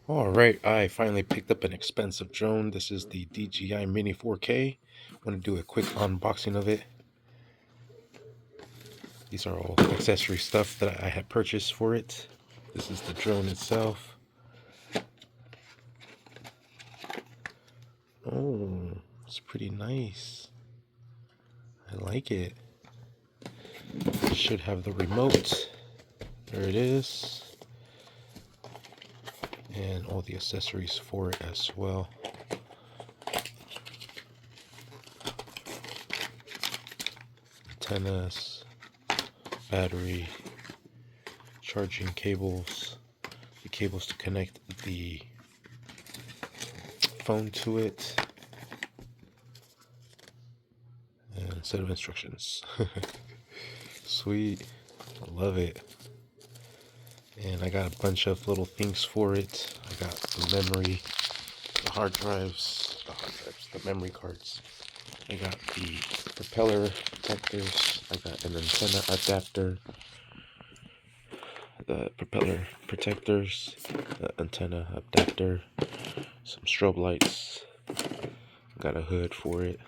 Alright, I finally picked up an expensive drone. This is the DJI Mini 4K. I want to do a quick unboxing of it. These are all accessory stuff that I had purchased for it. This is the drone itself. Oh, it's pretty nice. I like it. It should have the remote. There it is. And all the accessories for it as well. Antennas, battery, charging cables, the cables to connect the phone to it, and a set of instructions. Sweet, I love it. And I got a bunch of little things for it. I got the memory, the hard drives, the memory cards. I got the propeller protectors. I got an antenna adapter, the propeller protectors, the antenna adapter, some strobe lights. Got a hood for it.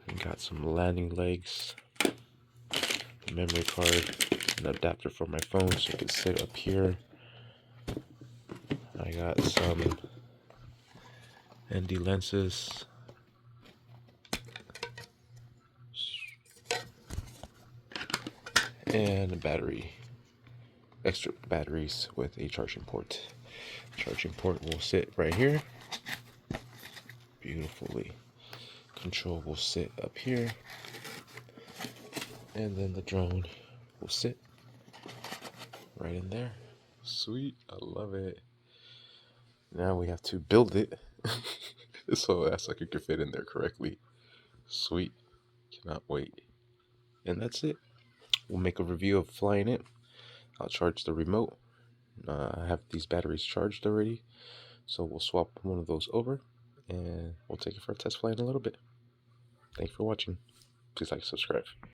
And got some landing legs, a memory card, an adapter for my phone so it can sit up here. I got some ND lenses, and a battery, extra batteries with a charging port. Charging port will sit right here beautifully. Control will sit up here, and then the drone will sit right in there. Sweet, I love it. Now we have to build it so that's like it can fit in there correctly. Sweet, cannot wait. And that's it. We'll make a review of flying it. I'll charge the remote. I have these batteries charged already, so we'll swap one of those over and we'll take it for a test flight in a little bit. Thanks for watching. Please like, subscribe.